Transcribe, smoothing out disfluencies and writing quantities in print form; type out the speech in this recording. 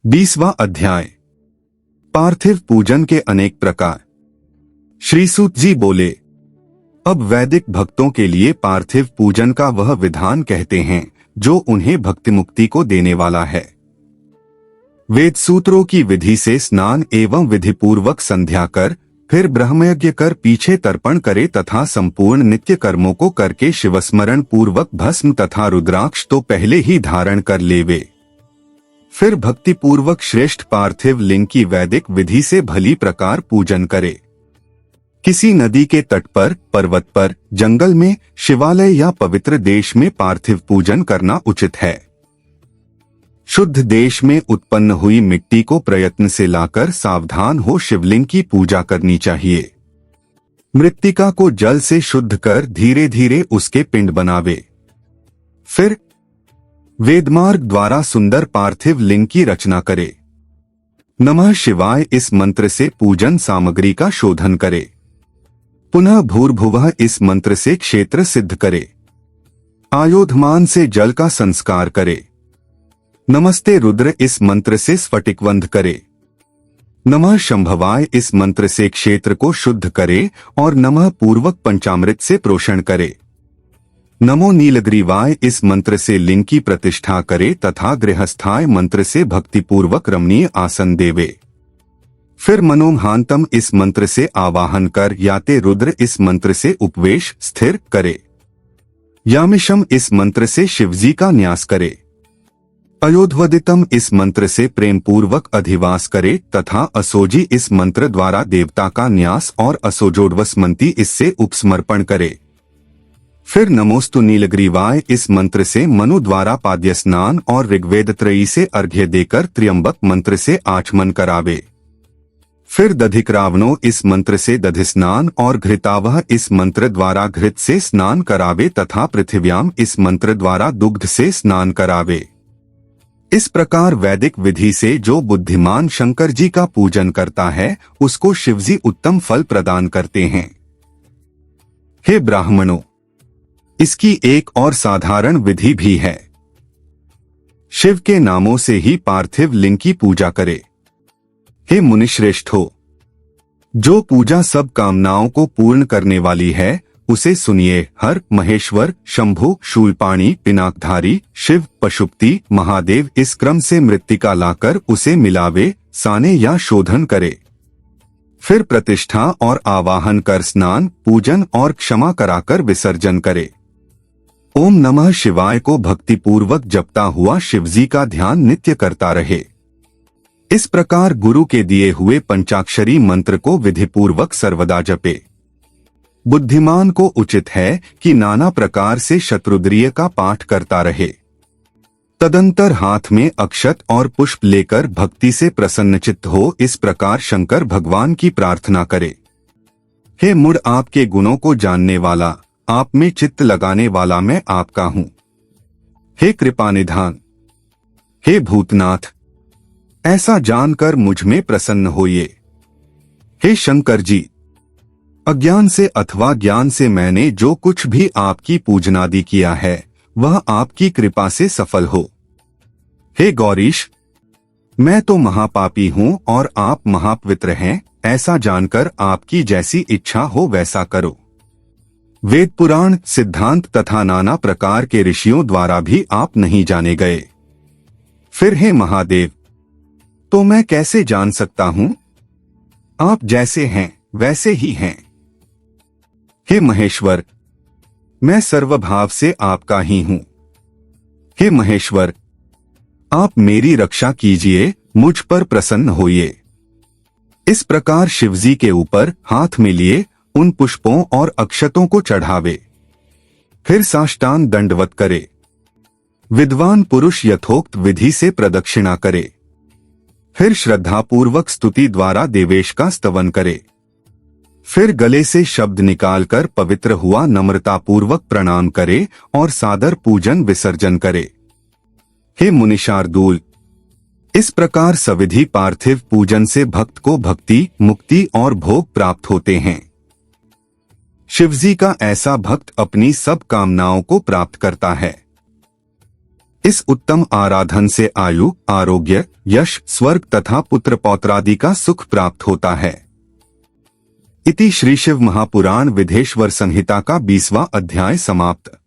20वां अध्याय। पार्थिव पूजन के अनेक प्रकार। श्री सूत जी बोले, अब वैदिक भक्तों के लिए पार्थिव पूजन का वह विधान कहते हैं जो उन्हें भक्ति मुक्ति को देने वाला है। वेद सूत्रों की विधि से स्नान एवं विधिपूर्वक संध्या कर, फिर ब्रह्मयज्ञ कर पीछे तर्पण करे तथा संपूर्ण नित्य कर्मों को करके शिवस्मरण पूर्वक भस्म तथा रुद्राक्ष तो पहले ही धारण कर लेवे, फिर भक्ति पूर्वक श्रेष्ठ पार्थिव लिंग की वैदिक विधि से भली प्रकार पूजन करे। किसी नदी के तट पर, पर्वत पर, जंगल में, शिवालय या पवित्र देश में पार्थिव पूजन करना उचित है। शुद्ध देश में उत्पन्न हुई मिट्टी को प्रयत्न से लाकर सावधान हो शिवलिंग की पूजा करनी चाहिए। मृत्तिका को जल से शुद्ध कर धीरे धीरे उसके पिंड बनावे। फिर वेदमार्ग द्वारा सुंदर पार्थिव लिंग की रचना करे। नमः शिवाय इस मंत्र से पूजन सामग्री का शोधन करे। पुनः भूर्भुवः इस मंत्र से क्षेत्र सिद्ध करे। आयोधमान से जल का संस्कार करे। नमस्ते रुद्र इस मंत्र से स्फटिकवंध करे। नमः शंभवाय इस मंत्र से क्षेत्र को शुद्ध करे और नमः पूर्वक पंचामृत से प्रोषण करे। नमो नीलग्रीवाय इस मंत्र से लिंग की प्रतिष्ठा करे तथा गृहस्थाय मंत्र से भक्तिपूर्वक रमणीय आसन देवे। फिर मनोमहांतम इस मंत्र से आवाहन कर याते रुद्र इस मंत्र से उपवेश स्थिर करे। यामिशम इस मंत्र से शिवजी का न्यास करे। अयोध्वदितम इस मंत्र से प्रेम पूर्वक अधिवास करे तथा असोजी इस मंत्र द्वारा देवता का न्यास और असोजोडवसमंती इससे उपसमर्पण करे। फिर नमोस्तु नीलग्रीवाय इस मंत्र से मनु द्वारा पाद्य स्नान और ऋग्वेद त्रयी से अर्घ्य देकर त्र्यंबक मंत्र से आचमन करावे। फिर दधिक्रावणो इस मंत्र से दधि स्नान और घृतावह इस मंत्र द्वारा घृत से स्नान करावे तथा पृथिव्याम इस मंत्र द्वारा दुग्ध से स्नान करावे। इस प्रकार वैदिक विधि से जो बुद्धिमान शंकर जी का पूजन करता है उसको शिवजी उत्तम फल प्रदान करते हैं। हे ब्राह्मणों, इसकी एक और साधारण विधि भी है। शिव के नामों से ही पार्थिव लिंग की पूजा करे। हे मुनिश्रेष्ठो, जो पूजा सब कामनाओं को पूर्ण करने वाली है उसे सुनिए। हर, महेश्वर, शंभु, शूलपाणी, पिनाकधारी, शिव, पशुपति, महादेव इस क्रम से मृत्तिका लाकर उसे मिलावे, साने या शोधन करे। फिर प्रतिष्ठा और आवाहन कर स्नान, पूजन और क्षमा कराकर विसर्जन करे। ओम नमः शिवाय को भक्तिपूर्वक जपता हुआ शिवजी का ध्यान नित्य करता रहे। इस प्रकार गुरु के दिए हुए पंचाक्षरी मंत्र को विधिपूर्वक सर्वदा जपे। बुद्धिमान को उचित है कि नाना प्रकार से शतरुद्रीय का पाठ करता रहे। तदंतर हाथ में अक्षत और पुष्प लेकर भक्ति से प्रसन्नचित्त हो इस प्रकार शंकर भगवान की प्रार्थना करे। हे मुड़ आपके गुणों को जानने वाला, आप में चित्त लगाने वाला मैं आपका हूँ। हे कृपानिधान, हे भूतनाथ, ऐसा जानकर मुझ में प्रसन्न होइए। हे शंकर जी, अज्ञान से अथवा ज्ञान से मैंने जो कुछ भी आपकी पूजनादि किया है वह आपकी कृपा से सफल हो। हे गौरीश, मैं तो महापापी हूँ और आप महापवित्र हैं, ऐसा जानकर आपकी जैसी इच्छा हो वैसा करो। वेद पुराण, सिद्धांत तथा नाना प्रकार के ऋषियों द्वारा भी आप नहीं जाने गए। फिर हे महादेव, तो मैं कैसे जान सकता हूँ? आप जैसे हैं वैसे ही हैं। हे महेश्वर, मैं सर्वभाव से आपका ही हूँ। हे महेश्वर, आप मेरी रक्षा कीजिए, मुझ पर प्रसन्न होइए। इस प्रकार शिवजी के ऊपर हाथ में लिए उन पुष्पों और अक्षतों को चढ़ावे। फिर साष्टांग दंडवत करे। विद्वान पुरुष यथोक्त विधि से प्रदक्षिणा करे। फिर श्रद्धापूर्वक स्तुति द्वारा देवेश का स्तवन करे। फिर गले से शब्द निकालकर पवित्र हुआ नम्रतापूर्वक प्रणाम करे और सादर पूजन विसर्जन करे। हे मुनिशार्दूल, इस प्रकार सविधि पार्थिव पूजन से भक्त को भक्ति, मुक्ति और भोग प्राप्त होते हैं। शिवजी का ऐसा भक्त अपनी सब कामनाओं को प्राप्त करता है। इस उत्तम आराधन से आयु, आरोग्य, यश, स्वर्ग तथा पुत्र पौत्रादि का सुख प्राप्त होता है। इति श्री शिव महापुराण विधेश्वर संहिता का 20वां अध्याय समाप्त।